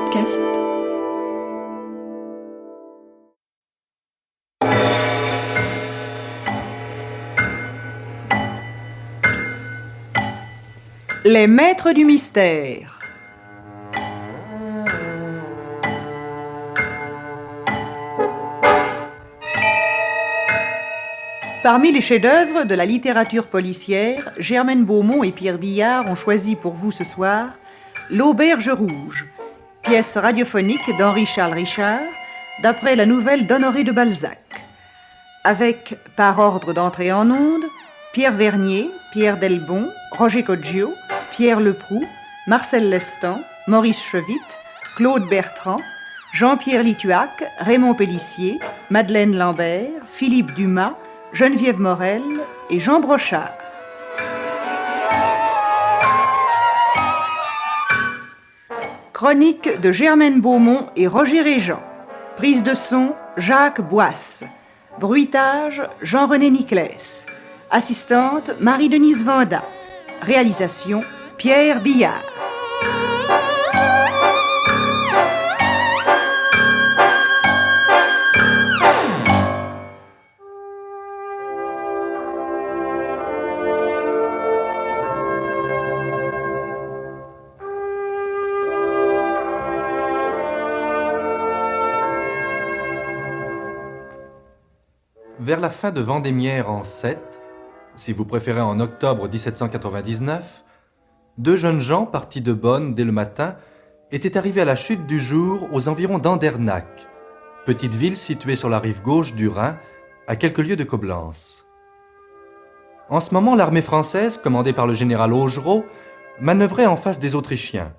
podcast. Les maîtres du mystère. Parmi les chefs-d'œuvre de la littérature policière, Germaine Beaumont et Pierre Billard ont choisi pour vous ce soir L'Auberge rouge, pièce radiophonique d'Henri-Charles Richard, d'après la nouvelle d'Honoré de Balzac. Avec, par ordre d'entrée en onde, Pierre Vernier, Pierre Delbon, Roger Coggio, Pierre Leproux, Marcel Lestan, Maurice Chevitte, Claude Bertrand, Jean-Pierre Lituac, Raymond Pélissier, Madeleine Lambert, Philippe Dumas, Geneviève Morel et Jean Brochard. Chronique de Germaine Beaumont et Roger Régent. Prise de son, Jacques Boisse. Bruitage, Jean-René Niclès. Assistante, Marie-Denise Vanda. Réalisation, Pierre Billard. Vers la fin de Vendémiaire en 7, si vous préférez en octobre 1799, deux jeunes gens partis de Bonn dès le matin étaient arrivés à la chute du jour aux environs d'Andernach, petite ville située sur la rive gauche du Rhin, à quelques lieues de Coblence. En ce moment, l'armée française, commandée par le général Augereau, manœuvrait en face des Autrichiens.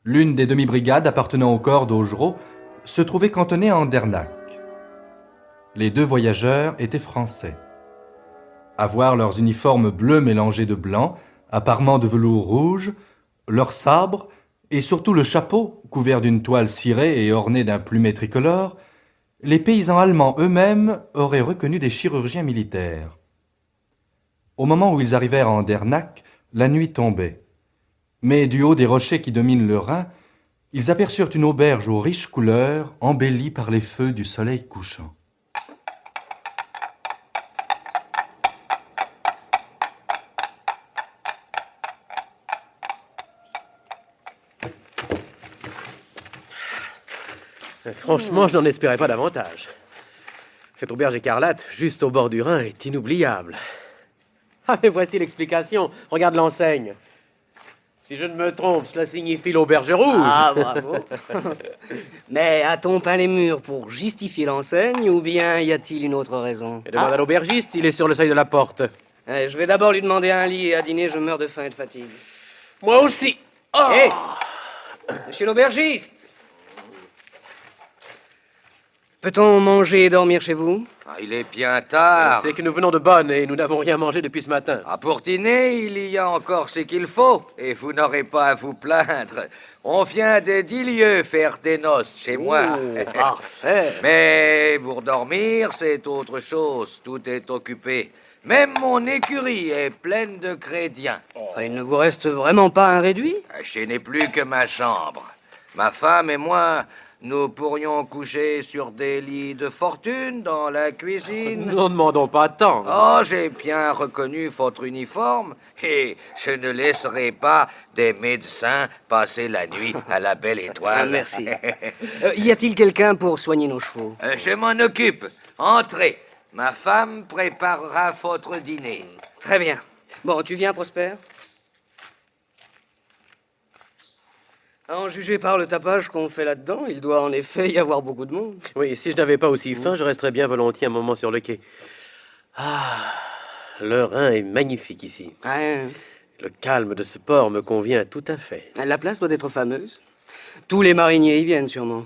L'une des demi-brigades appartenant au corps d'Augereau se trouvait cantonnée à Andernach. Les deux voyageurs étaient français. À voir leurs uniformes bleus mélangés de blanc, à parements de velours rouge, leurs sabres et surtout le chapeau couvert d'une toile cirée et orné d'un plumet tricolore, les paysans allemands eux-mêmes auraient reconnu des chirurgiens militaires. Au moment où ils arrivèrent à Andernach, la nuit tombait. Mais du haut des rochers qui dominent le Rhin, ils aperçurent une auberge aux riches couleurs embellie par les feux du soleil couchant. Franchement, je n'en espérais pas davantage. Cette auberge écarlate, juste au bord du Rhin, est inoubliable. Ah, mais voici l'explication. Regarde l'enseigne. Si je ne me trompe, cela signifie l'auberge rouge. Ah, bravo. Mais a-t-on peint les murs pour justifier l'enseigne ou bien y a-t-il une autre raison? Et demande à l'aubergiste, il est sur le seuil de la porte. Je vais d'abord lui demander un lit et à dîner, je meurs de faim et de fatigue. Moi aussi. Oh. Hé, monsieur l'aubergiste, peut-on manger et dormir chez vous? Il est bien tard. C'est que nous venons de Bonn et nous n'avons rien mangé depuis ce matin. Pour dîner, il y a encore ce qu'il faut. Et vous n'aurez pas à vous plaindre. On vient de 10 lieues faire des noces chez moi. Parfait. Mais pour dormir, c'est autre chose. Tout est occupé. Même mon écurie est pleine de crédiens. Il ne vous reste vraiment pas un réduit? Je n'ai plus que ma chambre. Ma femme et moi, nous pourrions coucher sur des lits de fortune dans la cuisine. Nous n'en demandons pas tant. J'ai bien reconnu votre uniforme et je ne laisserai pas des médecins passer la nuit à la Belle Étoile. Merci. Y a-t-il quelqu'un pour soigner nos chevaux? Je m'en occupe. Entrez. Ma femme préparera votre dîner. Très bien. Bon, tu viens, Prosper? À en juger par le tapage qu'on fait là-dedans, il doit en effet y avoir beaucoup de monde. Oui, si je n'avais pas aussi faim, je resterais bien volontiers un moment sur le quai. Le Rhin est magnifique ici. Ouais. Le calme de ce port me convient tout à fait. La place doit être fameuse. Tous les mariniers y viennent sûrement.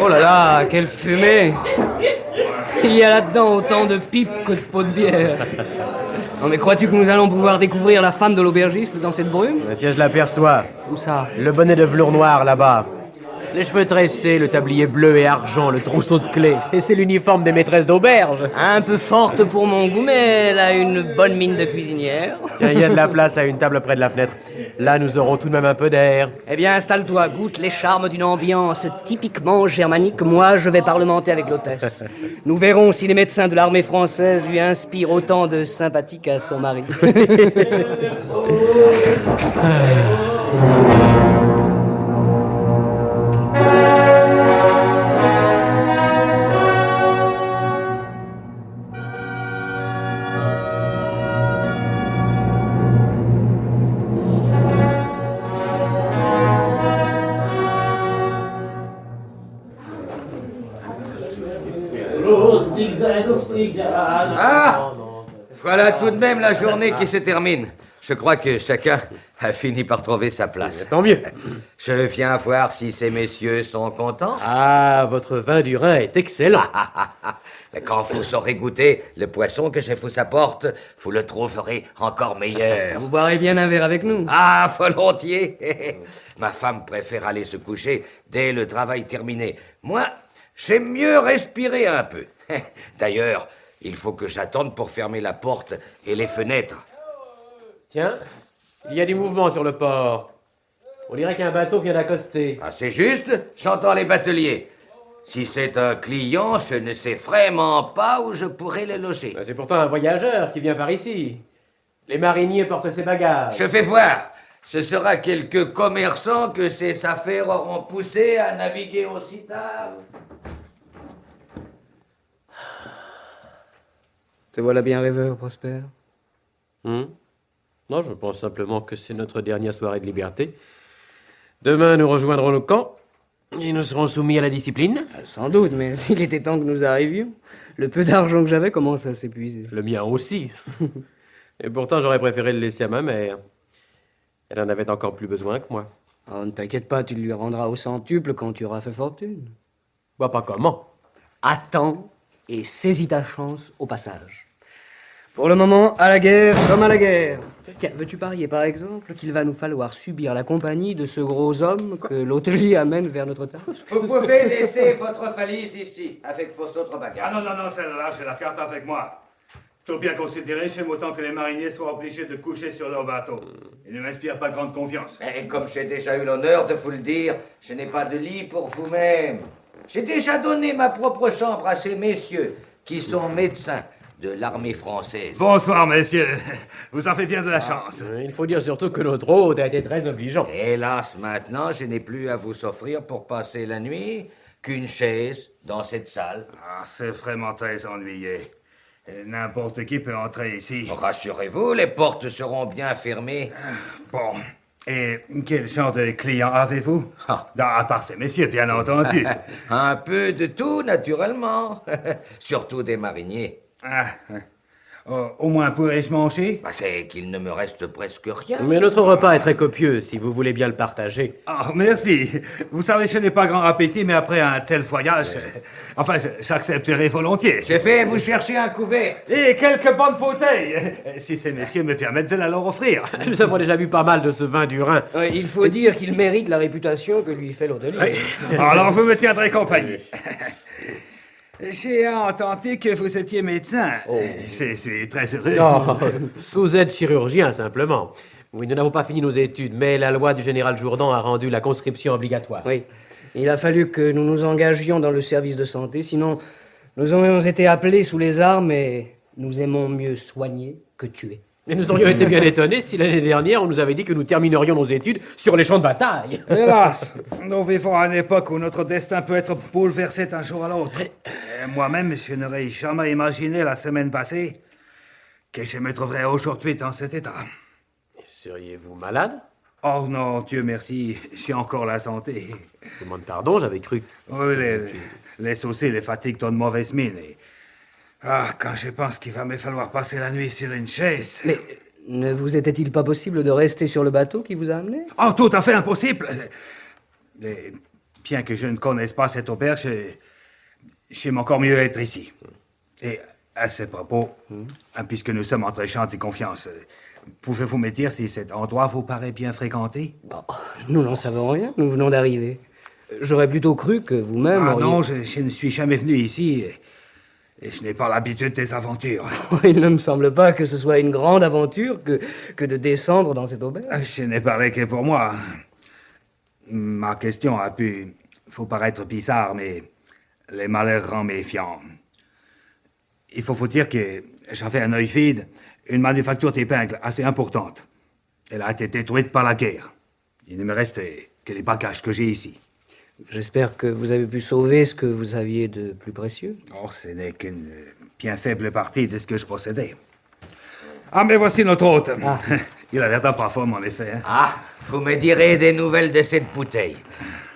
Oh là là, quelle fumée! Il y a là-dedans autant de pipes que de pots de bière. Non mais crois-tu que nous allons pouvoir découvrir la femme de l'aubergiste dans cette brume? Tiens, je l'aperçois. Où ça? Le bonnet de velours noir, là-bas. Les cheveux tressés, le tablier bleu et argent, le trousseau de clés. Et c'est l'uniforme des maîtresses d'auberge. Un peu forte pour mon goût, mais elle a une bonne mine de cuisinière. Tiens, il y a de la place à une table près de la fenêtre. Là, nous aurons tout de même un peu d'air. Eh bien, installe-toi, goûte les charmes d'une ambiance typiquement germanique. Moi, je vais parlementer avec l'hôtesse. Nous verrons si les médecins de l'armée française lui inspirent autant de sympathie qu'à son mari. Ah! Voilà tout de même la journée qui se termine. Je crois que chacun a fini par trouver sa place. Tant mieux. Je viens voir si ces messieurs sont contents. Ah, votre vin du Rhin est excellent. Quand vous saurez goûter le poisson que je vous apporte, vous le trouverez encore meilleur. Vous boirez bien un verre avec nous. Ah, volontiers. Ma femme préfère aller se coucher dès le travail terminé. Moi, j'aime mieux respirer un peu. D'ailleurs, il faut que j'attende pour fermer la porte et les fenêtres. Tiens, il y a du mouvement sur le port. On dirait qu'un bateau vient d'accoster. Ah, c'est juste, j'entends les bateliers. Si c'est un client, je ne sais vraiment pas où je pourrais le loger. C'est pourtant un voyageur qui vient par ici. Les mariniers portent ses bagages. Je fais voir. Ce sera quelques commerçants que ces affaires auront poussé à naviguer aussi tard. Te voilà bien rêveur, Prosper. Non, je pense simplement que c'est notre dernière soirée de liberté. Demain, nous rejoindrons nos camps et nous serons soumis à la discipline. Sans doute, mais il était temps que nous arrivions. Le peu d'argent que j'avais commence à s'épuiser. Le mien aussi. Et pourtant, j'aurais préféré le laisser à ma mère. Elle en avait encore plus besoin que moi. Oh, ne t'inquiète pas, tu lui rendras au centuple quand tu auras fait fortune. Bah, pas comment. Attends et saisis ta chance au passage. Pour le moment, à la guerre comme à la guerre. Tiens, veux-tu parier par exemple qu'il va nous falloir subir la compagnie de ce gros homme que l'hôtelier amène vers notre table? Vous pouvez laisser votre valise ici, avec vos autres bagages. Ah non, celle-là, j'ai la carte avec moi. Tout bien considéré, j'aime autant que les mariniers soient obligés de coucher sur leur bateau. Ils ne m'inspirent pas grande confiance. Et comme j'ai déjà eu l'honneur de vous le dire, je n'ai pas de lit pour vous-même. J'ai déjà donné ma propre chambre à ces messieurs qui sont médecins de l'armée française. Bonsoir, messieurs. Vous en faites bien de la chance. Il faut dire surtout que notre hôte a été très obligeant. Hélas, maintenant, je n'ai plus à vous offrir pour passer la nuit qu'une chaise dans cette salle. Ah, c'est vraiment très ennuyé. N'importe qui peut entrer ici. Rassurez-vous, les portes seront bien fermées. Bon. Et quel genre de clients avez-vous? Ah. À part ces messieurs, bien entendu. Un peu de tout, naturellement. Surtout des mariniers. Ah, au moins pourrais-je manger? Bah, c'est qu'il ne me reste presque rien. Mais notre repas est très copieux, si vous voulez bien le partager. Ah, merci. Vous savez, je n'ai pas grand appétit, mais après un tel voyage, enfin, j'accepterai volontiers. J'ai fait vous chercher un couvert. Et quelques bonnes fauteuils, si ces messieurs me permettent de la leur offrir. Nous avons déjà bu pas mal de ce vin du Rhin. Il faut dire qu'il mérite la réputation que lui fait l'hôtelier. Alors, vous me tiendrez compagnie. J'ai entendu que vous étiez médecin. Je suis très heureux. Non, sous aide chirurgien, simplement. Oui, nous n'avons pas fini nos études, mais la loi du général Jourdan a rendu la conscription obligatoire. Oui, il a fallu que nous nous engagions dans le service de santé, sinon nous aurions été appelés sous les armes et nous aimons mieux soigner que tuer. Et nous aurions été bien étonnés si l'année dernière on nous avait dit que nous terminerions nos études sur les champs de bataille. Hélas, nous vivons à une époque où notre destin peut être bouleversé d'un jour à l'autre. Moi-même, je n'aurais jamais imaginé la semaine passée que je me trouverais aujourd'hui dans cet état. Seriez-vous malade? Oh non, Dieu merci, j'ai encore la santé. Je demande pardon, j'avais cru. Oui, les soucis, les fatigues donnent mauvaise mine. Quand je pense qu'il va me falloir passer la nuit sur une chaise. Mais ne vous était-il pas possible de rester sur le bateau qui vous a amené? Oh, tout à fait impossible. Et bien que je ne connaisse pas cette auberge, j'aime encore mieux être ici. Et à ce propos, puisque nous sommes entre gens de confiance, pouvez-vous me dire si cet endroit vous paraît bien fréquenté? Bon, nous n'en savons rien, nous venons d'arriver. J'aurais plutôt cru que vous-même Ah auriez... non, je ne suis jamais venu ici et je n'ai pas l'habitude des aventures. Il ne me semble pas que ce soit une grande aventure que de descendre dans cette auberge. Je n'ai parlé que pour moi. Ma question a pu... faut paraître bizarre, mais les malheurs rendent méfiant. Il faut vous dire que j'avais un œil vide, une manufacture d'épingles assez importante. Elle a été détruite par la guerre. Il ne me reste que les bagages que j'ai ici. J'espère que vous avez pu sauver ce que vous aviez de plus précieux. Oh, ce n'est qu'une bien faible partie de ce que je possédais. Ah, mais voici notre hôte. Il a l'air d'un parfum, en effet. Hein. Ah, vous me direz des nouvelles de cette bouteille.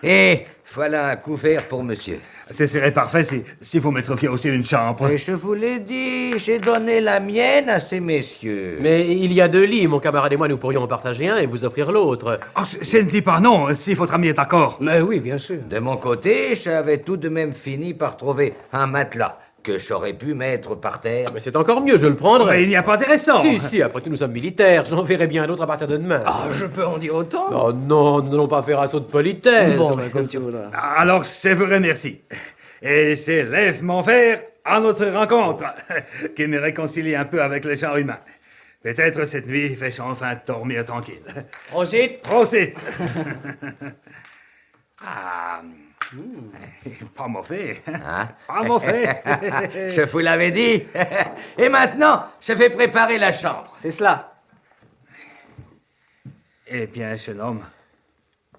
Et voilà un couvert pour monsieur. Ce serait parfait si vous me trouviez aussi une chambre. Et je vous l'ai dit, j'ai donné la mienne à ces messieurs. Mais il y a 2 lits, mon camarade et moi, nous pourrions en partager un et vous offrir l'autre. Oh, je ne dis pas non, si votre ami est d'accord. Mais oui, bien sûr. De mon côté, j'avais tout de même fini par trouver un matelas que j'aurais pu mettre par terre. Ah, mais c'est encore mieux, je le prendrai. Mais il n'y a pas d'intéressant. Si, après tout, nous sommes militaires. J'en verrai bien d'autres à partir de demain. Ah, je peux en dire autant. Oh non, nous n'allons pas faire assaut de politesse. Bon, ben, comme tu voudras. Alors, je vous remercie. Et j'élève mon verre à notre rencontre, qui me réconcilie un peu avec les gens humains. Peut-être cette nuit vais-je enfin dormir tranquille. Prosit. Prosit. Ah, pas mauvais. Hein? Pas mauvais. Je vous l'avais dit. Et maintenant, je vais préparer la chambre. C'est cela. Eh bien, jeune homme,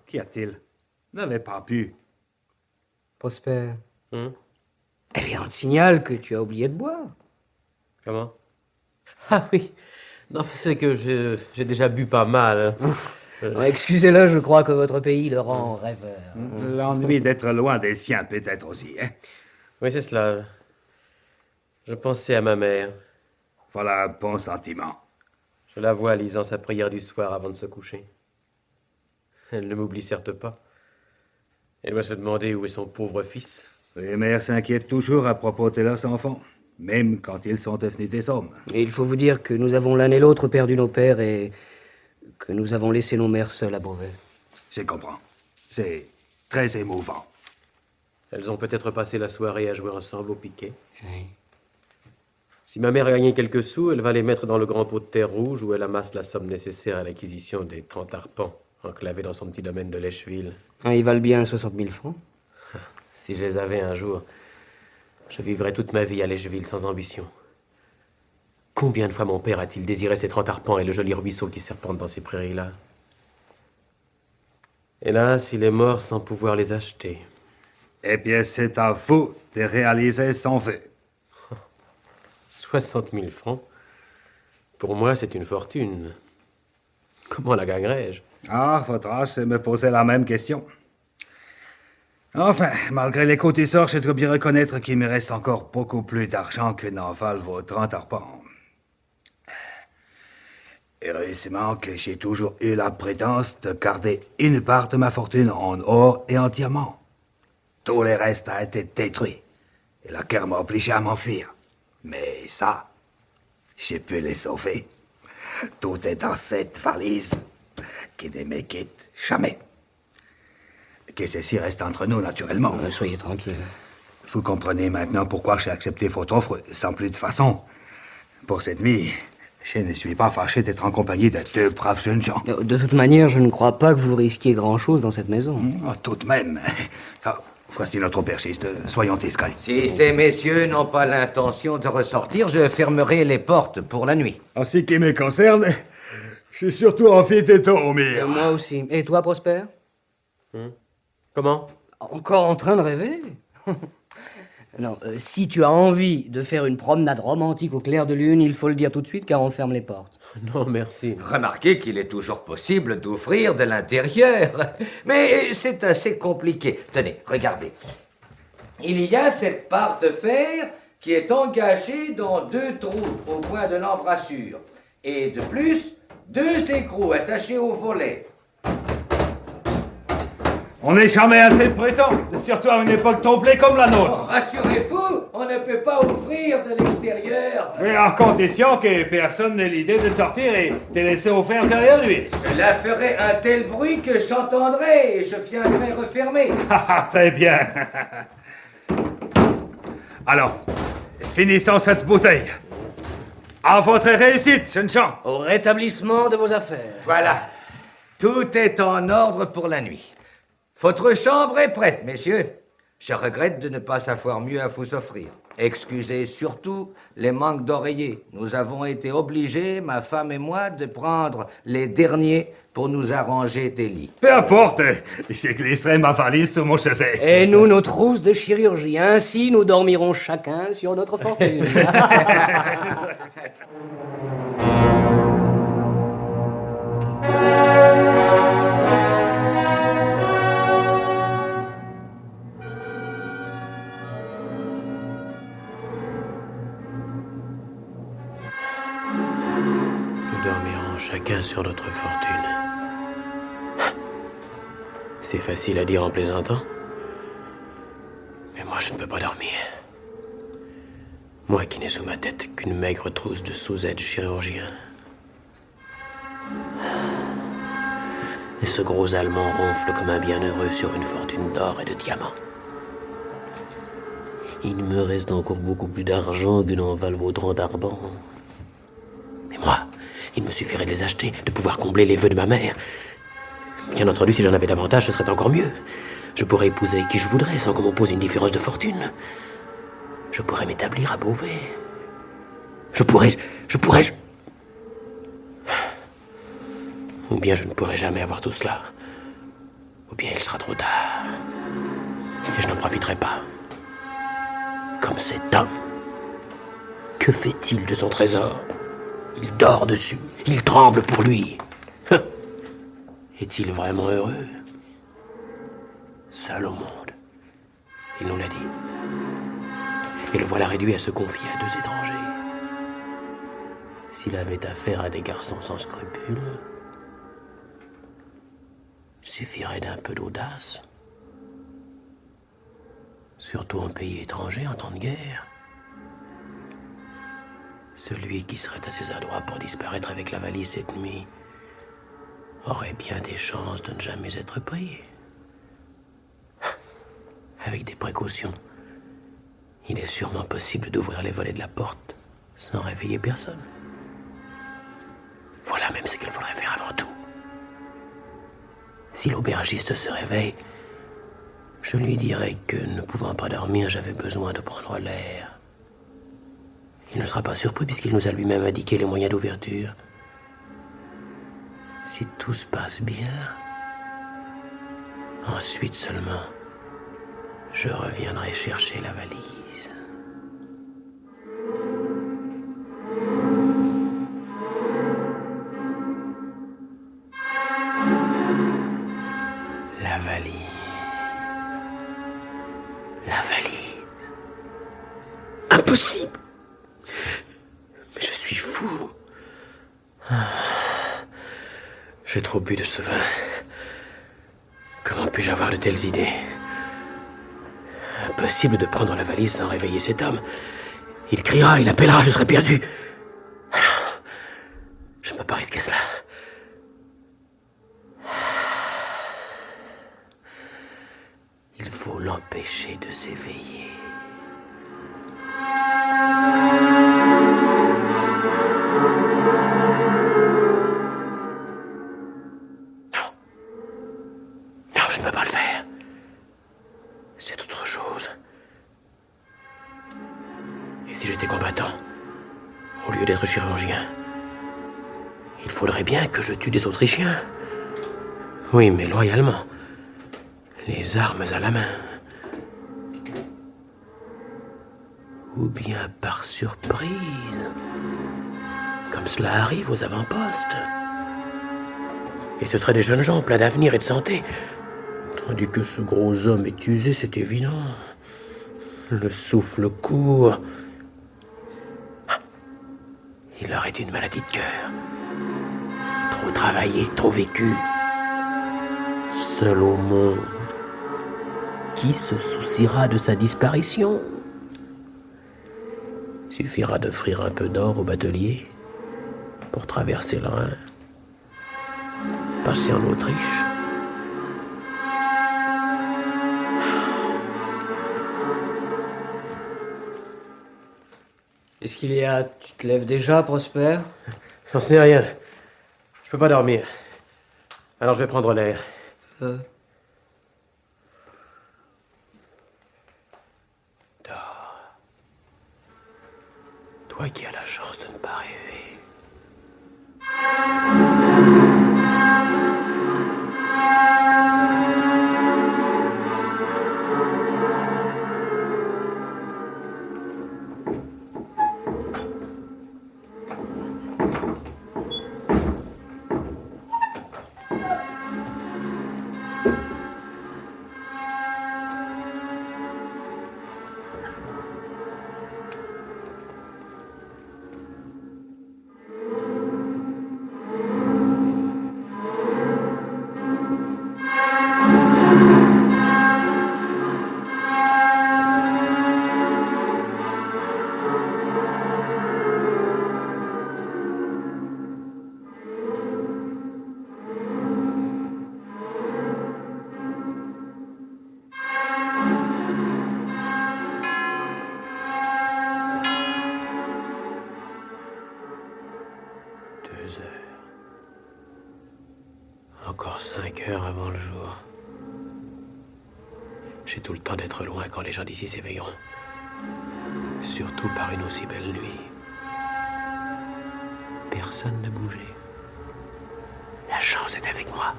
qu'y a-t-il? N'avez pas pu. Prosper. Eh bien, on te signale que tu as oublié de boire. Comment? Ah oui. Non, c'est que j'ai déjà bu pas mal. Ouais, excusez-le, je crois que votre pays le rend rêveur. L'ennui d'être loin des siens, peut-être aussi, hein? Oui, c'est cela. Je pensais à ma mère. Voilà un bon sentiment. Je la vois lisant sa prière du soir avant de se coucher. Elle ne m'oublie certes pas. Elle doit se demander où est son pauvre fils. Les mères s'inquiètent toujours à propos de leurs enfants, même quand ils sont devenus des hommes. Et il faut vous dire que nous avons l'un et l'autre perdu nos pères et que nous avons laissé nos mères seules à Beauvais. Je comprends. C'est très émouvant. Elles ont peut-être passé la soirée à jouer ensemble au piquet. Oui. Si ma mère a gagné quelques sous, elle va les mettre dans le grand pot de terre rouge où elle amasse la somme nécessaire à l'acquisition des 30 arpents enclavés dans son petit domaine de Lècheville. Ah, ils valent bien 60 000 francs. Si je les avais un jour, je vivrais toute ma vie à Lècheville sans ambition. Combien de fois mon père a-t-il désiré ces 30 arpents et le joli ruisseau qui serpente dans ces prairies-là? Hélas, il est mort sans pouvoir les acheter. Eh bien, c'est à vous de réaliser son vœu. 60 000 francs? Pour moi, c'est une fortune. Comment la gagnerais-je? Ah, votre âge, c'est me poser la même question. Enfin, malgré les côtés sorts, je dois bien reconnaître qu'il me reste encore beaucoup plus d'argent que n'en valent vos 30 arpents. Heureusement que j'ai toujours eu la prudence de garder une part de ma fortune en or et en diamants. Tout le reste a été détruit, et la guerre m'a obligé à m'enfuir. Mais ça, j'ai pu les sauver. Tout est dans cette valise qui ne me quitte jamais. Que ceci reste entre nous, naturellement. Soyez tranquille. Vous comprenez maintenant pourquoi j'ai accepté votre offre sans plus de façon. Pour cette nuit, je ne suis pas fâché d'être en compagnie de 2 braves jeunes gens. De toute manière, je ne crois pas que vous risquiez grand-chose dans cette maison. Tout de même. Ah, voici notre aubergiste. Soyons discrets. Si ces messieurs n'ont pas l'intention de ressortir, je fermerai les portes pour la nuit. En ce qui me concerne, j'ai surtout envie de dormir. Moi aussi. Et toi, Prosper? Comment? Encore en train de rêver? Non, si tu as envie de faire une promenade romantique au clair de lune, il faut le dire tout de suite car on ferme les portes. Non, merci. Remarquez qu'il est toujours possible d'ouvrir de l'intérieur. Mais c'est assez compliqué. Tenez, regardez. Il y a cette barre de fer qui est engagée dans 2 trous au point de l'embrasure. Et de plus, 2 écrous attachés au volet. On n'est jamais assez prudent, surtout à une époque troublée comme la nôtre. Rassurez-vous, on ne peut pas offrir de l'extérieur. Mais en condition que personne n'ait l'idée de sortir et de laisser offert derrière lui. Cela ferait un tel bruit que j'entendrais et je viendrais refermer. Ah, très bien. Alors, finissons cette bouteille. À votre réussite, jeunes gens. Au rétablissement de vos affaires. Voilà. Tout est en ordre pour la nuit. Votre chambre est prête, messieurs. Je regrette de ne pas savoir mieux à vous offrir. Excusez surtout les manques d'oreillers. Nous avons été obligés, ma femme et moi, de prendre les derniers pour nous arranger des lits. Peu importe, je glisserai ma valise sur mon chevet. Et nous, nos trousses de chirurgie. Ainsi, nous dormirons chacun sur notre fortune. Nous dormirons chacun sur notre fortune. C'est facile à dire en plaisantant. Mais moi, je ne peux pas dormir. Moi qui n'ai sous ma tête qu'une maigre trousse de sous-aides chirurgiens. Et ce gros Allemand ronfle comme un bienheureux sur une fortune d'or et de diamants. Il me reste encore beaucoup plus d'argent qu'une enval vaudran d'Arban. Mais moi, il me suffirait de les acheter, de pouvoir combler les vœux de ma mère. Bien entendu, si j'en avais davantage, ce serait encore mieux. Je pourrais épouser qui je voudrais sans qu'on m'oppose une différence de fortune. Je pourrais m'établir à Beauvais. Je pourrais... Ou bien je ne pourrai jamais avoir tout cela. Ou bien il sera trop tard. Et je n'en profiterai pas. Comme cet homme. Que fait-il de son trésor? Il dort dessus. Il tremble pour lui. Est-il vraiment heureux? Seul au monde. Il nous l'a dit. Et le voilà réduit à se confier à deux étrangers. S'il avait affaire à des garçons sans scrupules, il suffirait d'un peu d'audace. Surtout en pays étranger, en temps de guerre. Celui qui serait assez adroit pour disparaître avec la valise cette nuit aurait bien des chances de ne jamais être pris. Avec des précautions, il est sûrement possible d'ouvrir les volets de la porte sans réveiller personne. Voilà même ce qu'il faudrait faire avant tout. Si l'aubergiste se réveille, je lui dirai que, ne pouvant pas dormir, j'avais besoin de prendre l'air. Il ne sera pas surpris puisqu'il nous a lui-même indiqué les moyens d'ouverture. Si tout se passe bien, ensuite seulement, je reviendrai chercher la valise. La valise. La valise. Impossible. Mais je suis fou. J'ai trop bu de ce vin. Comment puis-je avoir de telles idées? Impossible de prendre la valise sans réveiller cet homme. Il criera, il appellera, je serai perdu. Je ne peux pas risquer cela. Il faut l'empêcher de s'éveiller. Non, je ne peux pas le faire. C'est autre chose. Et si j'étais combattant, au lieu d'être chirurgien, il faudrait bien que je tue des Autrichiens. Oui, mais loyalement. Les armes à la main. Ou bien par surprise. Comme cela arrive aux avant-postes. Et ce seraient des jeunes gens pleins d'avenir et de santé. Tandis que ce gros homme est usé, c'est évident. Le souffle court. Il aurait une maladie de cœur. Trop travaillé, trop vécu. Seul au monde. Qui se souciera de sa disparition? suffira d'offrir un peu d'or au batelier pour traverser le Rhin, passer en Autriche. Qu'est-ce qu'il y a? Tu te lèves déjà, Prosper? J'en sais rien. Je peux pas dormir. Alors je vais prendre l'air. Dors. Toi qui as la chance de ne pas rêver. Encore 5 heures avant le jour. J'ai tout le temps d'être loin quand les gens d'ici s'éveilleront. Surtout par une aussi belle nuit. Personne ne bougeait. La chance est avec moi.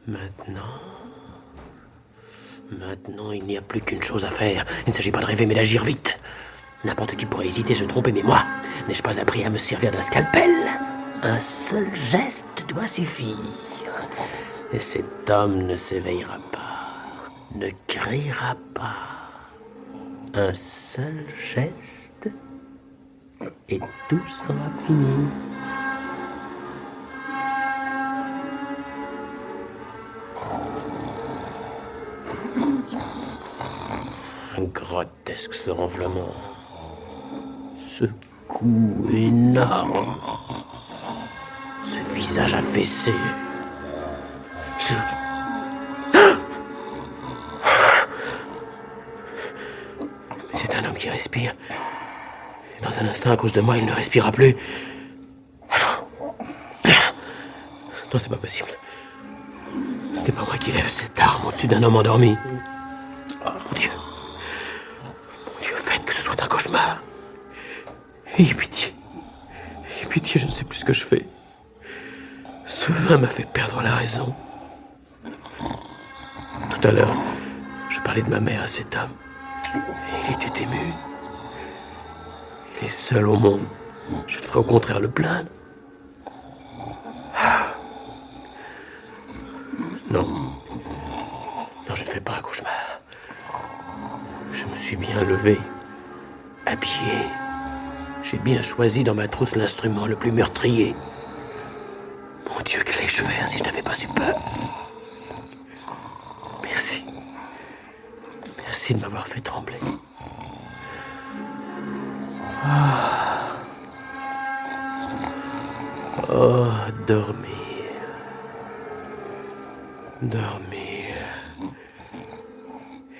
Maintenant, il n'y a plus qu'une chose à faire. Il ne s'agit pas de rêver, mais d'agir vite. N'importe qui pourrait hésiter, se tromper, mais moi, n'ai-je pas appris à me servir d'un scalpel? Un seul geste doit suffire. Et cet homme ne s'éveillera pas, ne criera pas. Un seul geste, et tout sera fini. Un grotesque ce ronflement. Ce cou énorme. Ce visage affaissé. Mais c'est un homme qui respire. Et dans un instant, à cause de moi, il ne respirera plus. Non, c'est pas possible. Ce n'est pas moi qui lève cette arme au-dessus d'un homme endormi. Oh, mon Dieu. Mon Dieu, faites que ce soit un cauchemar. Ayez pitié. Ayez pitié, je ne sais plus ce que je fais. Ce vin m'a fait perdre la raison. Tout à l'heure, je parlais de ma mère à cet homme. Et il était ému. Il est seul au monde. Je devrais au contraire le plaindre. Non. Non, je ne fais pas un cauchemar. Je me suis bien levé, habillé. J'ai bien choisi dans ma trousse l'instrument le plus meurtrier. Mon Dieu, qu'allais-je faire si je n'avais pas eu peur? Merci. Merci de m'avoir fait trembler. Oh, dormir. Dormir.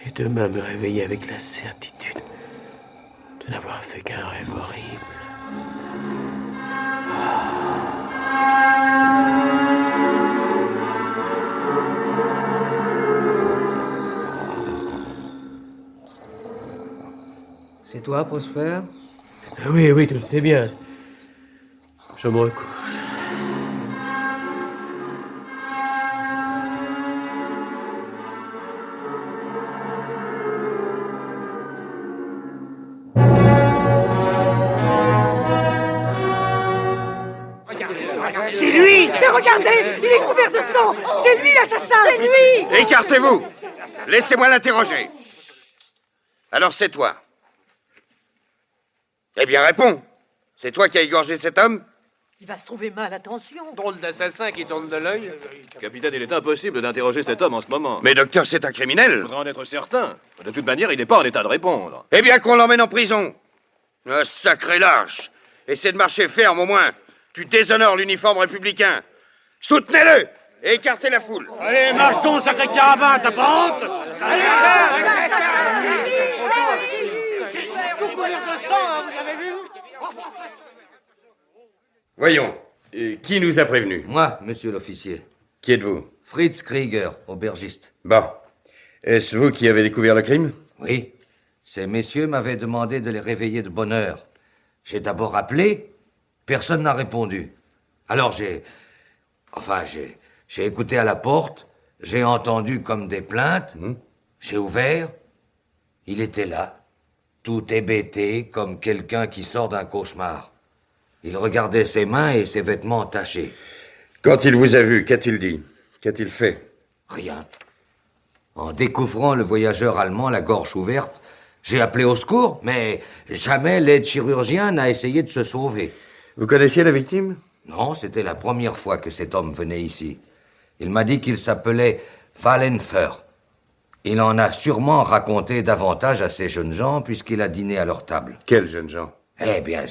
Et demain me réveiller avec la certitude de n'avoir fait qu'un rêve horrible. C'est toi, Prosper? Oui, oui, tu le sais bien. Je me recouche. C'est lui! Mais regardez! Il est couvert de sang! C'est lui l'assassin! C'est lui! Écartez-vous! Laissez-moi l'interroger. Alors c'est toi. Eh bien, réponds. C'est toi qui as égorgé cet homme? Il va se trouver mal, attention. Drôle d'assassin qui tourne de l'œil. Capitaine, il est impossible d'interroger cet homme en ce moment. Mais docteur, c'est un Il criminel. faudra en être certain. De toute manière, il n'est pas en état de répondre. Eh bien, qu'on l'emmène en prison. Un sacré lâche. Essaie de marcher ferme, au moins. Tu déshonores l'uniforme républicain. Soutenez-le et écartez la foule. Allez, marche donc, sacré carabin, t'as pas honte? Tout couvert de sang, hein, vous avez vu? Voyons, qui nous a prévenus? Moi, monsieur l'officier. Qui êtes-vous? Fritz Krieger, aubergiste. Bon. Est-ce vous qui avez découvert le crime? Oui. Ces messieurs m'avaient demandé de les réveiller de bonne heure. J'ai d'abord appelé. Personne n'a répondu. Alors j'ai écouté à la porte. J'ai entendu comme des plaintes. J'ai ouvert. Il était là, tout hébété, comme quelqu'un qui sort d'un cauchemar. Il regardait ses mains et ses vêtements tachés. Quand il vous a vu, qu'a-t-il dit? Qu'a-t-il fait? Rien. En découvrant le voyageur allemand la gorge ouverte, j'ai appelé au secours, mais jamais l'aide chirurgien n'a essayé de se sauver. Vous connaissiez la victime? Non, c'était la première fois que cet homme venait ici. Il m'a dit qu'il s'appelait Wallenfer. Il en a sûrement raconté davantage à ces jeunes gens puisqu'il a dîné à leur table. Quels jeunes gens? Eh bien,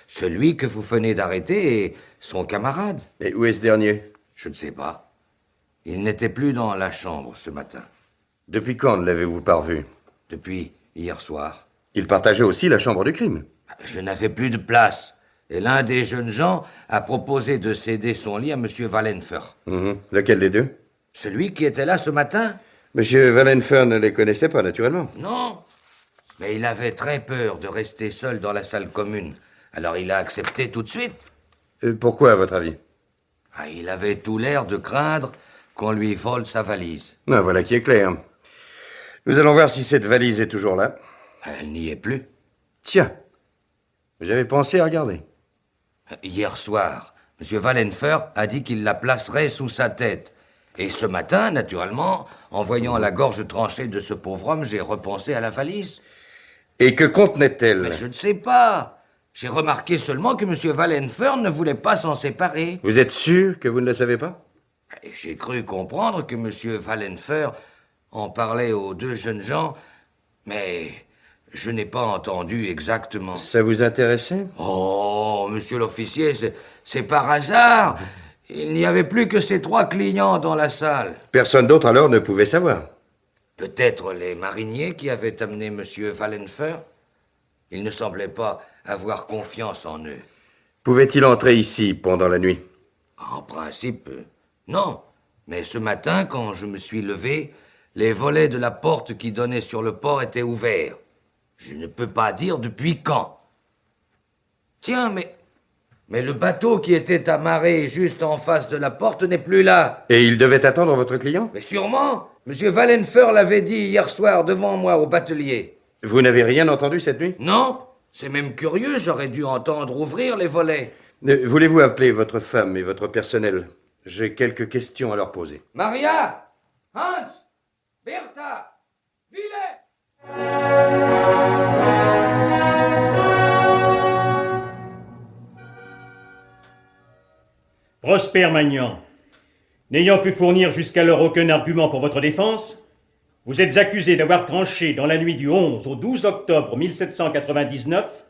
celui que vous venez d'arrêter et son camarade. Et où est ce dernier? Je ne sais pas. Il n'était plus dans la chambre ce matin. Depuis quand ne l'avez-vous pas revu? Depuis hier soir. Il partageait aussi la chambre du crime. Je n'avais plus de place. Et l'un des jeunes gens a proposé de céder son lit à M. Wallenfer. Lequel des deux? Celui qui était là ce matin? Monsieur Wallenfer ne les connaissait pas, naturellement. Non. Mais il avait très peur de rester seul dans la salle commune. Alors il a accepté tout de suite. Pourquoi, à votre avis? Il avait tout l'air de craindre qu'on lui vole sa valise. Ah, voilà qui est clair. Nous allons voir si cette valise est toujours là. Elle n'y est plus. Tiens, j'avais pensé à regarder. Hier soir, M. Wallenfer a dit qu'il la placerait sous sa tête. Et ce matin, naturellement, en voyant la gorge tranchée de ce pauvre homme, j'ai repensé à la valise. Et que contenait-elle? Mais je ne sais pas. J'ai remarqué seulement que M. Wallenfer ne voulait pas s'en séparer. Vous êtes sûr que vous ne le savez pas? J'ai cru comprendre que M. Wallenfer en parlait aux deux jeunes gens, mais je n'ai pas entendu exactement. Ça vous intéressait? Oh, monsieur l'officier, c'est par hasard. Il n'y avait plus que ces 3 clients dans la salle. Personne d'autre alors ne pouvait savoir. Peut-être les mariniers qui avaient amené M. Wallenfer. Il ne semblait pas avoir confiance en eux. Pouvait-il entrer ici pendant la nuit? En principe, non. Mais ce matin, quand je me suis levé, les volets de la porte qui donnait sur le port étaient ouverts. Je ne peux pas dire depuis quand. Tiens, mais le bateau qui était amarré juste en face de la porte n'est plus là. Et il devait attendre votre client? Mais sûrement. Monsieur Wallenfer l'avait dit hier soir devant moi au batelier. Vous n'avez rien entendu cette nuit? Non. C'est même curieux, j'aurais dû entendre ouvrir les volets. Voulez-vous appeler votre femme et votre personnel? J'ai quelques questions à leur poser. Maria! Hans! Bertha! Villet! Prosper Magnan, n'ayant pu fournir jusqu'alors aucun argument pour votre défense, vous êtes accusé d'avoir tranché dans la nuit du 11 au 12 octobre 1799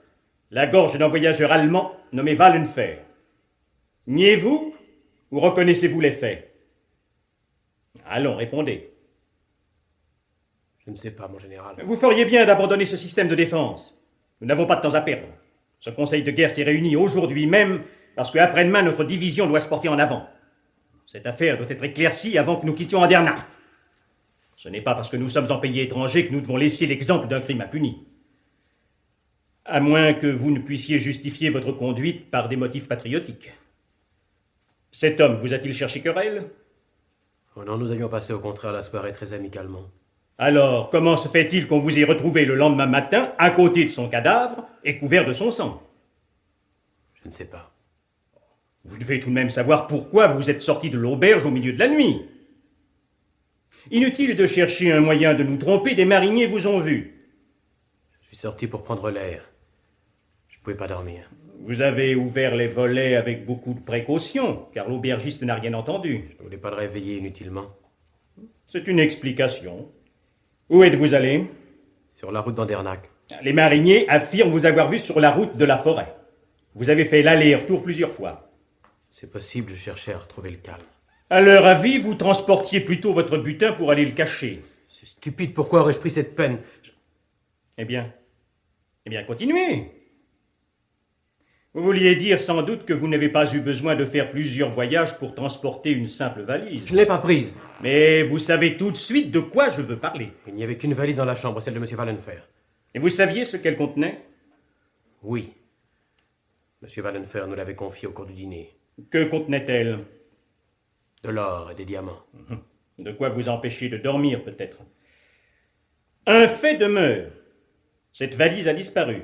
la gorge d'un voyageur allemand nommé Wallenfer. Niez-vous ou reconnaissez-vous les faits? Allons, répondez. Je ne sais pas, mon général. Vous feriez bien d'abandonner ce système de défense. Nous n'avons pas de temps à perdre. Ce conseil de guerre s'est réuni aujourd'hui même parce qu'après-demain, notre division doit se porter en avant. Cette affaire doit être éclaircie avant que nous quittions Andernach. Ce n'est pas parce que nous sommes en pays étranger que nous devons laisser l'exemple d'un crime impuni. À moins que vous ne puissiez justifier votre conduite par des motifs patriotiques. Cet homme vous a-t-il cherché querelle? Oh non, nous avions passé au contraire la soirée très amicalement. Alors, comment se fait-il qu'on vous ait retrouvé le lendemain matin, à côté de son cadavre et couvert de son sang? Je ne sais pas. Vous devez tout de même savoir pourquoi vous êtes sorti de l'auberge au milieu de la nuit. Inutile de chercher un moyen de nous tromper, des mariniers vous ont vu. Je suis sorti pour prendre l'air. Je ne pouvais pas dormir. Vous avez ouvert les volets avec beaucoup de précaution, car l'aubergiste n'a rien entendu. Je ne voulais pas le réveiller inutilement. C'est une explication. Où êtes-vous allé? Sur la route d'Andernac. Les mariniers affirment vous avoir vu sur la route de la forêt. Vous avez fait l'aller-retour plusieurs fois. C'est possible, je cherchais à retrouver le calme. À leur avis, vous transportiez plutôt votre butin pour aller le cacher. C'est stupide, pourquoi aurais-je pris cette peine? Eh bien, continuez. Vous vouliez dire sans doute que vous n'avez pas eu besoin de faire plusieurs voyages pour transporter une simple valise. Je ne l'ai pas prise. Mais vous savez tout de suite de quoi je veux parler. Il n'y avait qu'une valise dans la chambre, celle de M. Wallenfer. Et vous saviez ce qu'elle contenait? Oui. M. Wallenfer nous l'avait confiée au cours du dîner. Que contenait-elle? De l'or et des diamants. De quoi vous empêcher de dormir, peut-être. Un fait demeure. Cette valise a disparu.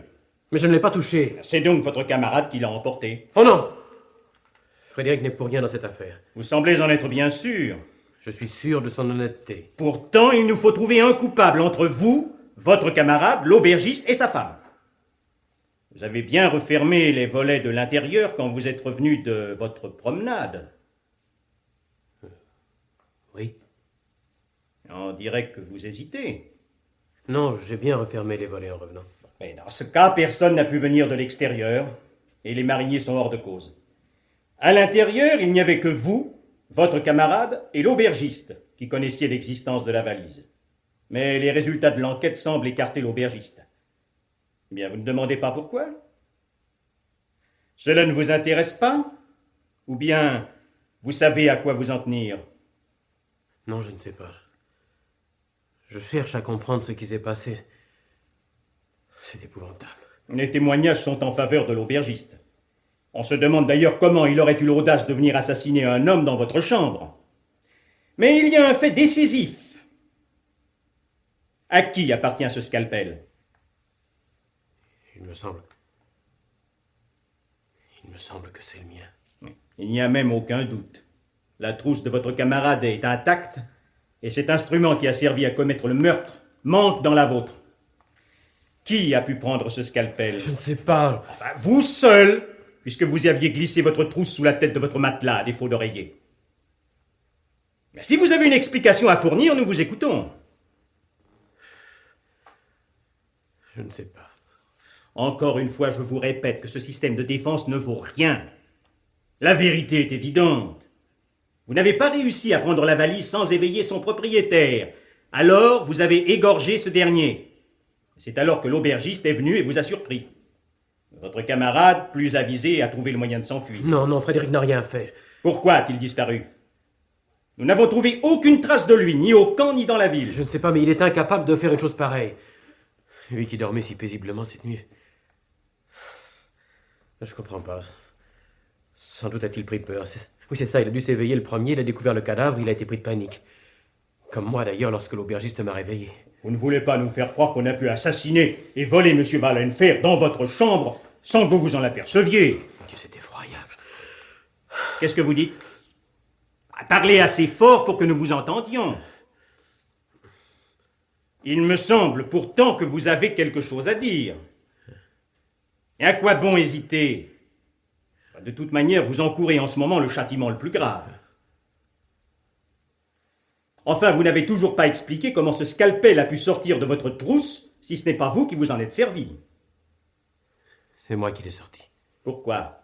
Mais je ne l'ai pas touchée. C'est donc votre camarade qui l'a emportée. Oh non! Frédéric n'est pour rien dans cette affaire. Vous semblez en être bien sûr. Je suis sûr de son honnêteté. Pourtant, il nous faut trouver un coupable entre vous, votre camarade, l'aubergiste et sa femme. Vous avez bien refermé les volets de l'intérieur quand vous êtes revenu de votre promenade. Oui. On dirait que vous hésitez. Non, j'ai bien refermé les volets en revenant. Mais dans ce cas, personne n'a pu venir de l'extérieur, et les mariniers sont hors de cause. À l'intérieur, il n'y avait que vous, votre camarade et l'aubergiste qui connaissiez l'existence de la valise. Mais les résultats de l'enquête semblent écarter l'aubergiste. Eh bien, vous ne demandez pas pourquoi? Cela ne vous intéresse pas? Ou bien, vous savez à quoi vous en tenir? Non, je ne sais pas. Je cherche à comprendre ce qui s'est passé. C'est épouvantable. Les témoignages sont en faveur de l'aubergiste. On se demande d'ailleurs comment il aurait eu l'audace de venir assassiner un homme dans votre chambre. Mais il y a un fait décisif. À qui appartient ce scalpel? Il me semble que c'est le mien. Il n'y a même aucun doute. La trousse de votre camarade est intacte, et cet instrument qui a servi à commettre le meurtre manque dans la vôtre. Qui a pu prendre ce scalpel? Je ne sais pas. Enfin, vous seul, puisque vous aviez glissé votre trousse sous la tête de votre matelas, à défaut d'oreiller. Mais si vous avez une explication à fournir, nous vous écoutons. Je ne sais pas. Encore une fois, je vous répète que ce système de défense ne vaut rien. La vérité est évidente. Vous n'avez pas réussi à prendre la valise sans éveiller son propriétaire. Alors, vous avez égorgé ce dernier. C'est alors que l'aubergiste est venu et vous a surpris. Votre camarade, plus avisé, a trouvé le moyen de s'enfuir. Non, Frédéric n'a rien fait. Pourquoi a-t-il disparu? Nous n'avons trouvé aucune trace de lui, ni au camp, ni dans la ville. Je ne sais pas, mais il est incapable de faire une chose pareille. Lui qui dormait si paisiblement cette nuit. Je comprends pas. Sans doute a-t-il pris peur. Oui, c'est ça, il a dû s'éveiller le premier, il a découvert le cadavre, il a été pris de panique. Comme moi d'ailleurs lorsque l'aubergiste m'a réveillé. Vous ne voulez pas nous faire croire qu'on a pu assassiner et voler M. Wallenfer dans votre chambre sans que vous vous en aperceviez. Mon Dieu, c'est effroyable. Qu'est-ce que vous dites? Parlez assez fort pour que nous vous entendions. Il me semble pourtant que vous avez quelque chose à dire. Et à quoi bon hésiter? De toute manière, vous encourez en ce moment le châtiment le plus grave. Enfin, vous n'avez toujours pas expliqué comment ce scalpel a pu sortir de votre trousse si ce n'est pas vous qui vous en êtes servi. C'est moi qui l'ai sorti. Pourquoi?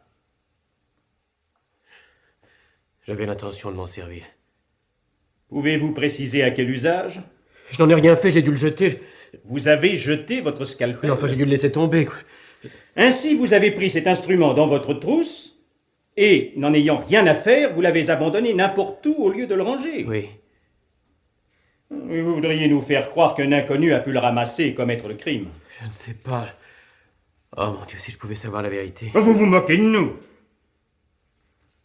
J'avais l'intention de m'en servir. Pouvez-vous préciser à quel usage? Je n'en ai rien fait, j'ai dû le jeter. Vous avez jeté votre scalpel? Mais enfin, j'ai dû le laisser tomber. Ainsi, vous avez pris cet instrument dans votre trousse et, n'en ayant rien à faire, vous l'avez abandonné n'importe où au lieu de le ranger. Oui. Vous voudriez nous faire croire qu'un inconnu a pu le ramasser et commettre le crime. Je ne sais pas. Oh mon Dieu, si je pouvais savoir la vérité. Vous vous moquez de nous.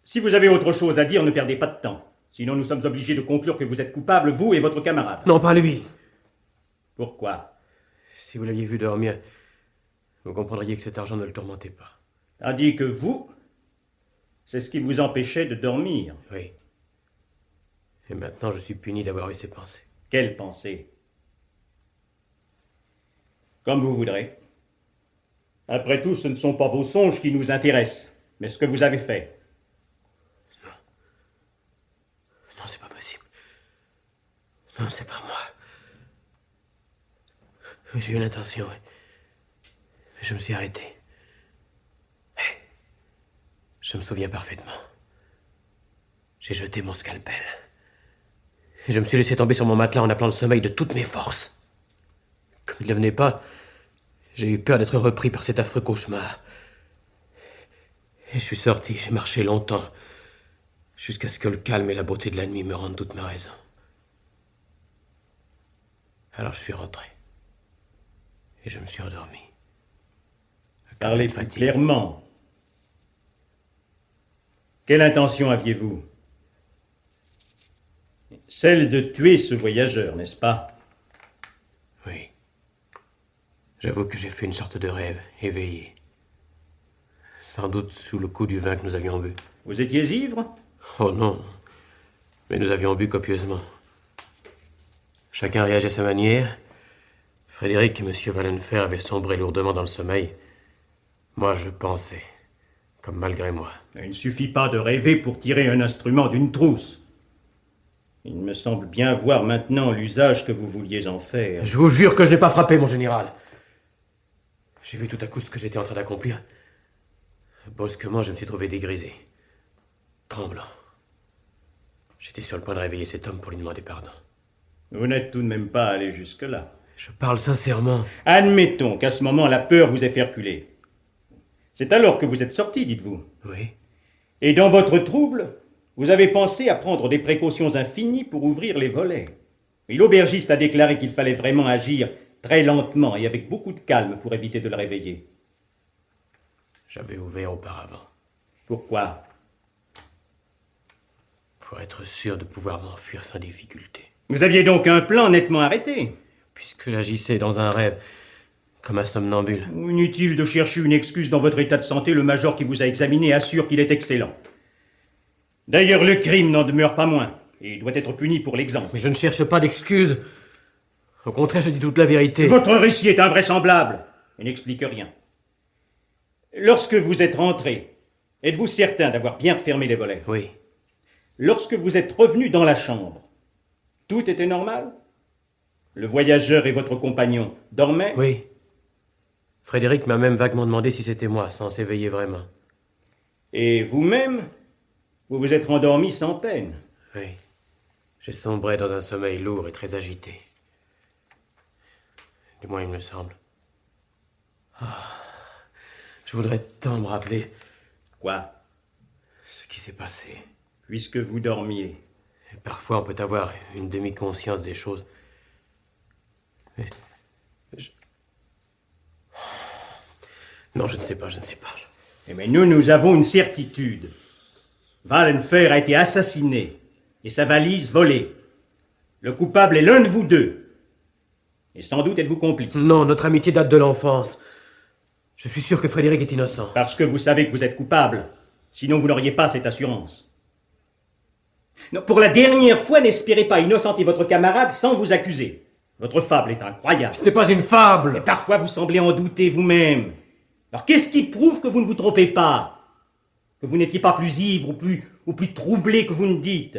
Si vous avez autre chose à dire, ne perdez pas de temps. Sinon, nous sommes obligés de conclure que vous êtes coupable, vous et votre camarade. Non, pas lui. Pourquoi? Si vous l'aviez vu dormir, vous comprendriez que cet argent ne le tourmentait pas. Tandis que vous, c'est ce qui vous empêchait de dormir. Oui. Et maintenant, je suis puni d'avoir eu ces pensées. Quelles pensées? Comme vous voudrez. Après tout, ce ne sont pas vos songes qui nous intéressent, mais ce que vous avez fait. Non, c'est pas possible. Non, c'est pas moi. J'ai eu l'intention, oui. Mais je me suis arrêté. Je me souviens parfaitement. J'ai jeté mon scalpel. Et je me suis laissé tomber sur mon matelas en appelant le sommeil de toutes mes forces. Comme il ne venait pas, j'ai eu peur d'être repris par cet affreux cauchemar. Et je suis sorti, j'ai marché longtemps, jusqu'à ce que le calme et la beauté de la nuit me rendent toute ma raison. Alors je suis rentré. Et je me suis endormi. Parlez plus clairement. Quelle intention aviez-vous? Celle de tuer ce voyageur, n'est-ce pas? Oui. J'avoue que j'ai fait une sorte de rêve, éveillé. Sans doute sous le coup du vin que nous avions bu. Vous étiez ivre? Oh non. Mais nous avions bu copieusement. Chacun réagit à sa manière. Frédéric et M. Wallenfer avaient sombré lourdement dans le sommeil. Moi, je pensais. Comme malgré moi. Il ne suffit pas de rêver pour tirer un instrument d'une trousse. Il me semble bien voir maintenant l'usage que vous vouliez en faire. Je vous jure que je n'ai pas frappé, mon général. J'ai vu tout à coup ce que j'étais en train d'accomplir. Brusquement, je me suis trouvé dégrisé. Tremblant. J'étais sur le point de réveiller cet homme pour lui demander pardon. Vous n'êtes tout de même pas allé jusque-là. Je parle sincèrement. Admettons qu'à ce moment, la peur vous ait fait reculer. C'est alors que vous êtes sorti, dites-vous. Oui. Et dans votre trouble, vous avez pensé à prendre des précautions infinies pour ouvrir les volets. Et l'aubergiste a déclaré qu'il fallait vraiment agir très lentement et avec beaucoup de calme pour éviter de le réveiller. J'avais ouvert auparavant. Pourquoi? Pour être sûr de pouvoir m'enfuir sans difficulté. Vous aviez donc un plan nettement arrêté. Puisque j'agissais dans un rêve, comme un somnambule. Inutile de chercher une excuse dans votre état de santé, le major qui vous a examiné assure qu'il est excellent. D'ailleurs, le crime n'en demeure pas moins, et doit être puni pour l'exemple. Mais je ne cherche pas d'excuses. Au contraire, je dis toute la vérité. Votre récit est invraisemblable, et n'explique rien. Lorsque vous êtes rentré, êtes-vous certain d'avoir bien fermé les volets? Oui. Lorsque vous êtes revenu dans la chambre, tout était normal? Le voyageur et votre compagnon dormaient? Oui. Frédéric m'a même vaguement demandé si c'était moi, sans s'éveiller vraiment. Et vous-même, vous vous êtes rendormi sans peine? Oui. J'ai sombré dans un sommeil lourd et très agité. Du moins, il me semble. Je voudrais tant me rappeler... Quoi? Ce qui s'est passé. Puisque vous dormiez. Et parfois, on peut avoir une demi-conscience des choses. Mais... Non, je ne sais pas. Eh bien, nous avons une certitude. Wallenfer a été assassiné et sa valise volée. Le coupable est l'un de vous deux. Et sans doute êtes-vous complice. Non, notre amitié date de l'enfance. Je suis sûr que Frédéric est innocent. Parce que vous savez que vous êtes coupable. Sinon, vous n'auriez pas cette assurance. Non, pour la dernière fois, n'espérez pas innocenter votre camarade sans vous accuser. Votre fable est incroyable. Ce n'est pas une fable. Mais parfois, vous semblez en douter vous-même. Alors, qu'est-ce qui prouve que vous ne vous trompez pas? Que vous n'étiez pas plus ivre ou plus troublé que vous ne dites,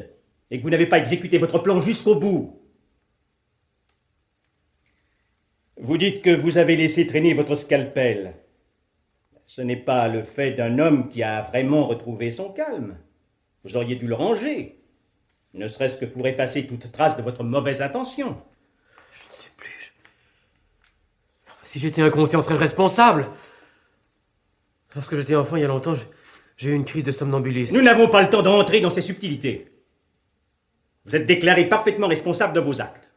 et que vous n'avez pas exécuté votre plan jusqu'au bout? Vous dites que vous avez laissé traîner votre scalpel. Ce n'est pas le fait d'un homme qui a vraiment retrouvé son calme. Vous auriez dû le ranger, ne serait-ce que pour effacer toute trace de votre mauvaise intention. Je ne sais plus. Si j'étais inconscient, je serais responsable. Lorsque j'étais enfant, il y a longtemps, j'ai eu une crise de somnambulisme. Nous n'avons pas le temps d'entrer dans ces subtilités. Vous êtes déclaré parfaitement responsable de vos actes.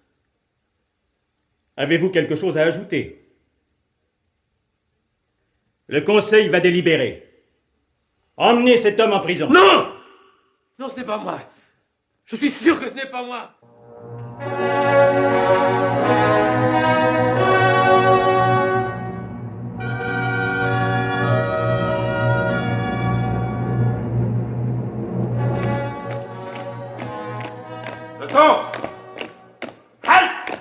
Avez-vous quelque chose à ajouter? Le Conseil va délibérer. Emmenez cet homme en prison. Non! Non, ce n'est pas moi. Je suis sûr que ce n'est pas moi. Le temps! Halte!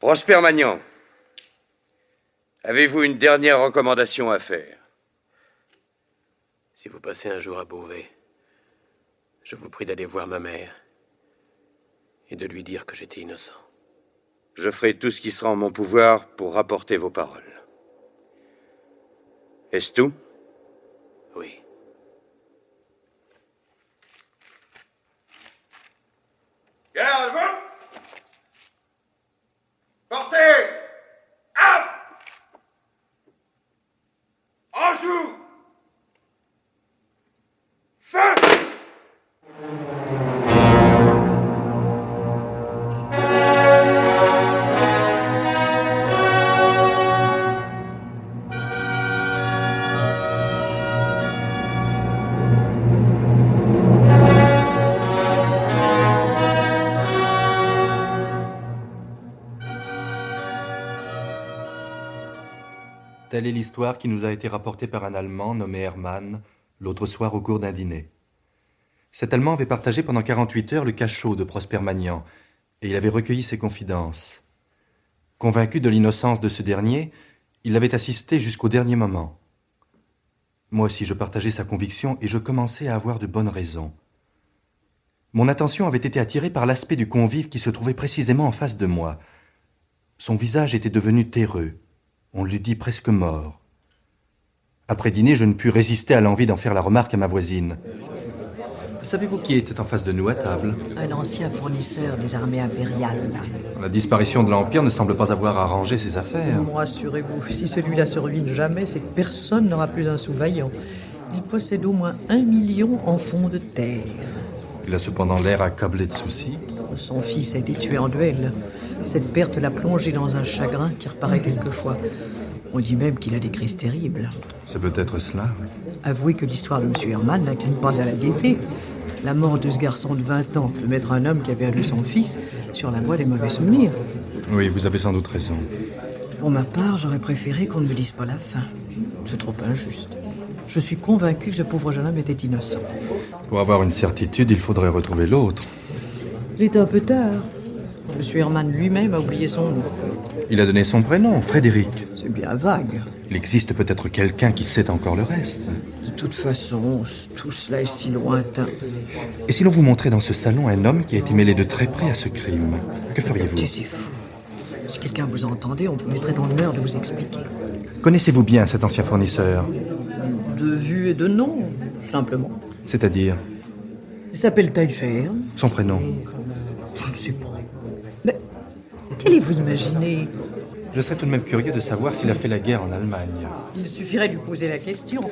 Prosper Magnan, avez-vous une dernière recommandation à faire? Si vous passez un jour à Beauvais, je vous prie d'aller voir ma mère et de lui dire que j'étais innocent. Je ferai tout ce qui sera en mon pouvoir pour rapporter vos paroles. Est-ce tout? Oui. Garde, vous! Portez! Arme! En joue! Feu! Telle est l'histoire qui nous a été rapportée par un Allemand nommé Hermann l'autre soir au cours d'un dîner. Cet Allemand avait partagé pendant 48 heures le cachot de Prosper Magnan et il avait recueilli ses confidences. Convaincu de l'innocence de ce dernier, il l'avait assisté jusqu'au dernier moment. Moi aussi, je partageais sa conviction et je commençais à avoir de bonnes raisons. Mon attention avait été attirée par l'aspect du convive qui se trouvait précisément en face de moi. Son visage était devenu terreux. On l'eût dit presque mort. Après dîner, je ne pus résister à l'envie d'en faire la remarque à ma voisine. Savez-vous qui était en face de nous à table? Un ancien fournisseur des armées impériales. La disparition de l'Empire ne semble pas avoir arrangé ses affaires. Rassurez-vous, si celui-là se ruine jamais, c'est que personne n'aura plus un sous-vaillant. Il possède au moins 1 million en fonds de terre. Il a cependant l'air accablé de soucis. Son fils a été tué en duel. Cette perte l'a plongé dans un chagrin qui reparaît quelquefois. On dit même qu'il a des crises terribles. C'est peut-être cela, oui. Avouez que l'histoire de M. Hermann n'incline pas à la gaieté. La mort de ce garçon de 20 ans peut mettre un homme qui a perdu son fils sur la voie des mauvais souvenirs. Oui, vous avez sans doute raison. Pour ma part, j'aurais préféré qu'on ne me dise pas la fin. C'est trop injuste. Je suis convaincu que ce pauvre jeune homme était innocent. Pour avoir une certitude, il faudrait retrouver l'autre. Il est un peu tard. M. Hermann lui-même a oublié son nom. Il a donné son prénom, Frédéric. C'est bien vague. Il existe peut-être quelqu'un qui sait encore le reste. De toute façon, tout cela est si lointain. Et si l'on vous montrait dans ce salon un homme qui a été mêlé de très près à ce crime, que feriez-vous? C'est fou. Si quelqu'un vous entendait, on vous mettrait dans l'heure de vous expliquer. Connaissez-vous bien cet ancien fournisseur? De vue et de nom, simplement. C'est-à-dire? Il s'appelle Taillefer. Son prénom? Je ne sais pas. Mais qu'allez-vous imaginer? Je serais tout de même curieux de savoir s'il a fait la guerre en Allemagne. Il suffirait de lui poser la question.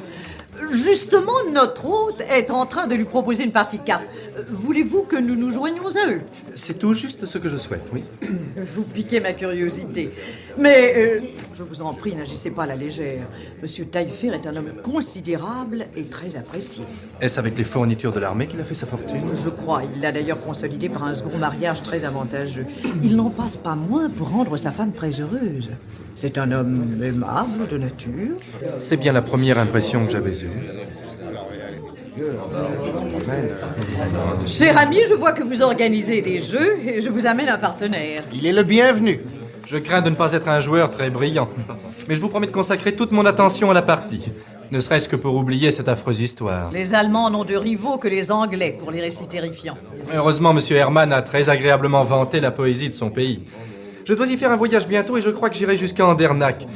Justement, notre hôte est en train de lui proposer une partie de cartes. Voulez-vous que nous nous joignions à eux? C'est tout juste ce que je souhaite, oui. Vous piquez ma curiosité. Mais, je vous en prie, n'agissez pas à la légère. Monsieur Taillefer est un homme considérable et très apprécié. Est-ce avec les fournitures de l'armée qu'il a fait sa fortune? Je crois. Il l'a d'ailleurs consolidé par un second mariage très avantageux. Il n'en passe pas moins pour rendre sa femme très heureuse. C'est un homme aimable de nature. C'est bien la première impression que j'avais eue. Cher ami, je vois que vous organisez des jeux et je vous amène un partenaire. Il est le bienvenu. Je crains de ne pas être un joueur très brillant, mais je vous promets de consacrer toute mon attention à la partie, ne serait-ce que pour oublier cette affreuse histoire. Les Allemands n'ont de rivaux que les Anglais pour les récits terrifiants. Heureusement, M. Hermann a très agréablement vanté la poésie de son pays. Je dois y faire un voyage bientôt et je crois que j'irai jusqu'à Andernach.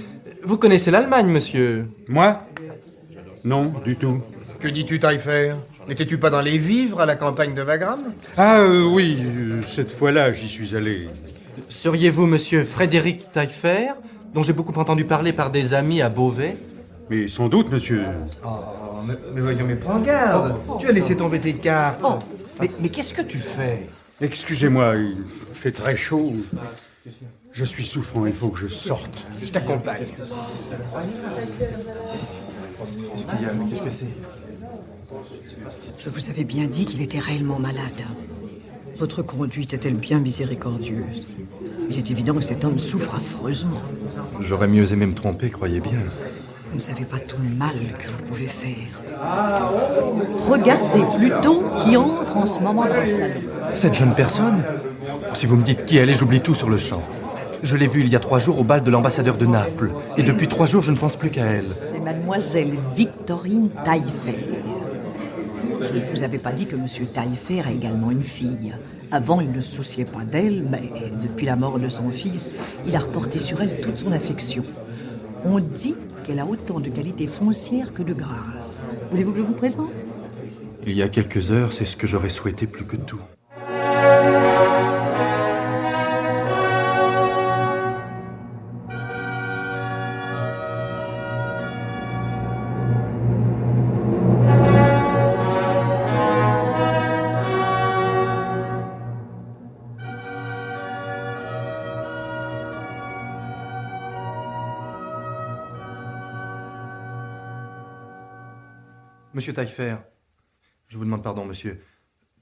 Vous connaissez l'Allemagne, monsieur? Moi? Non, du tout. Que dis-tu, Taillefer? N'étais-tu pas dans les vivres à la campagne de Wagram? Ah oui, cette fois-là, j'y suis allé. Seriez-vous monsieur Frédéric Taillefer, dont j'ai beaucoup entendu parler par des amis à Beauvais? Mais sans doute, monsieur. Oh, mais voyons, mais prends garde. Tu as laissé tomber tes cartes. Mais qu'est-ce que tu fais? Excusez-moi, il fait très chaud. Je suis souffrant, il faut que je sorte. Je t'accompagne. Qu'est-ce qu'il y a? Mais qu'est-ce que c'est? Je vous avais bien dit qu'il était réellement malade. Votre conduite est-elle bien miséricordieuse? Il est évident que cet homme souffre affreusement. J'aurais mieux aimé me tromper, croyez bien. Vous ne savez pas tout le mal que vous pouvez faire. Regardez plutôt qui entre en ce moment dans le salon. Cette jeune personne? Si vous me dites qui elle est, j'oublie tout sur le champ. Je l'ai vue il y a 3 jours au bal de l'ambassadeur de Naples. Et depuis 3 jours, je ne pense plus qu'à elle. C'est mademoiselle Victorine Taillefer. Je ne vous avais pas dit que monsieur Taillefer a également une fille. Avant, il ne se souciait pas d'elle, mais depuis la mort de son fils, il a reporté sur elle toute son affection. On dit qu'elle a autant de qualités foncières que de grâce. Voulez-vous que je vous présente? Il y a quelques heures, c'est ce que j'aurais souhaité plus que tout. Monsieur Taillefer, je vous demande pardon, monsieur.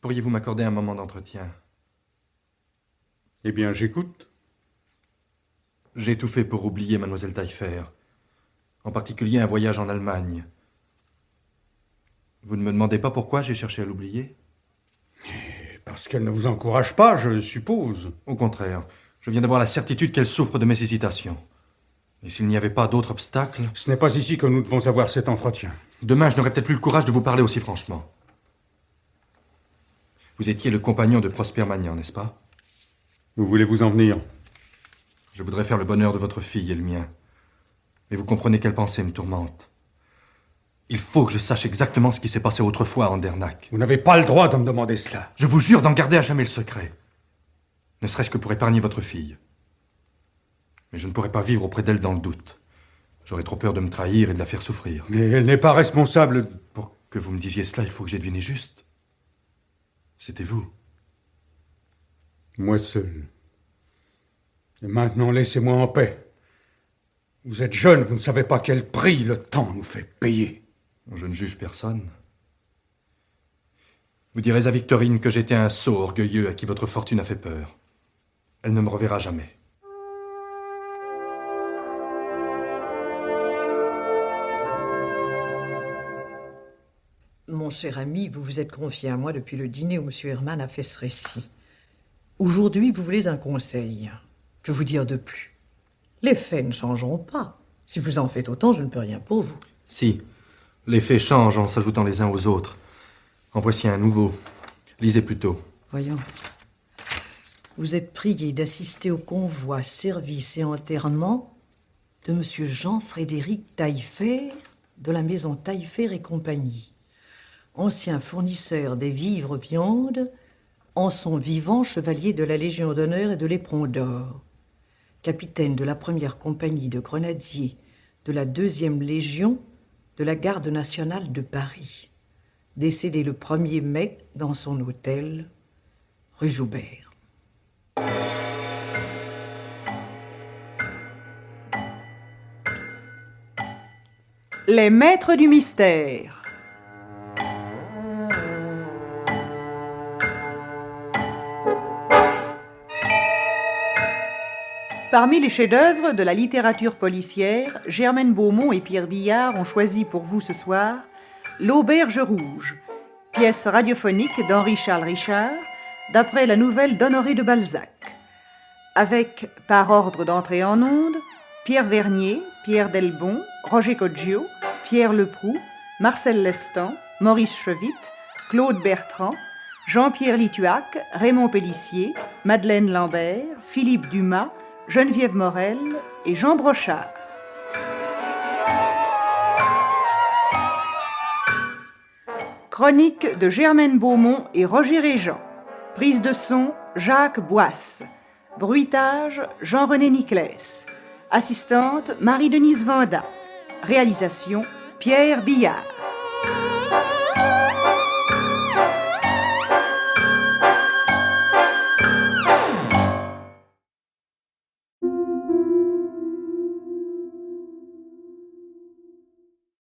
Pourriez-vous m'accorder un moment d'entretien? Eh bien, j'écoute. J'ai tout fait pour oublier mademoiselle Taillefer. En particulier un voyage en Allemagne. Vous ne me demandez pas pourquoi j'ai cherché à l'oublier? Parce qu'elle ne vous encourage pas, je suppose. Au contraire, je viens d'avoir la certitude qu'elle souffre de mes hésitations. Et s'il n'y avait pas d'autre obstacle... Ce n'est pas ici que nous devons avoir cet entretien. Demain, je n'aurai peut-être plus le courage de vous parler aussi franchement. Vous étiez le compagnon de Prosper Magnan, n'est-ce pas? Où voulez-vous en venir? Je voudrais faire le bonheur de votre fille et le mien. Mais vous comprenez quelle pensée me tourmente. Il faut que je sache exactement ce qui s'est passé autrefois à Andernach. Vous n'avez pas le droit de me demander cela. Je vous jure d'en garder à jamais le secret. Ne serait-ce que pour épargner votre fille. Mais je ne pourrais pas vivre auprès d'elle dans le doute. J'aurais trop peur de me trahir et de la faire souffrir. Mais elle n'est pas responsable... Pour que vous me disiez cela, il faut que j'ai deviné juste. C'était vous. Moi seul. Et maintenant, laissez-moi en paix. Vous êtes jeune, vous ne savez pas quel prix le temps nous fait payer. Je ne juge personne. Vous direz à Victorine que j'étais un sot orgueilleux à qui votre fortune a fait peur. Elle ne me reverra jamais. Mon cher ami, vous vous êtes confié à moi depuis le dîner où M. Hermann a fait ce récit. Aujourd'hui, vous voulez un conseil. Que vous dire de plus? Les faits ne changeront pas. Si vous en faites autant, je ne peux rien pour vous. Si, les faits changent en s'ajoutant les uns aux autres. En voici un nouveau. Lisez plutôt. Voyons. Vous êtes prié d'assister au convoi, service et enterrement de M. Jean-Frédéric Taillefer de la maison Taillefer et compagnie. Ancien fournisseur des vivres viandes, en son vivant chevalier de la Légion d'honneur et de l'Éperon d'or, capitaine de la première compagnie de grenadiers de la 2e Légion de la Garde nationale de Paris, décédé le 1er mai dans son hôtel, rue Joubert. Les maîtres du mystère. Parmi les chefs-d'œuvre de la littérature policière, Germaine Beaumont et Pierre Billard ont choisi pour vous ce soir L'Auberge rouge, pièce radiophonique d'Henri-Charles Richard, d'après la nouvelle d'Honoré de Balzac. Avec, par ordre d'entrée en onde, Pierre Vernier, Pierre Delbon, Roger Coggio, Pierre Leproux, Marcel Lestan, Maurice Chevitte, Claude Bertrand, Jean-Pierre Lituac, Raymond Pélissier, Madeleine Lambert, Philippe Dumas, Geneviève Morel et Jean Brochard. Chronique de Germaine Beaumont et Roger Régent. Prise de son, Jacques Boisse. Bruitage, Jean-René Niclès. Assistante, Marie-Denise Vanda. Réalisation, Pierre Billard.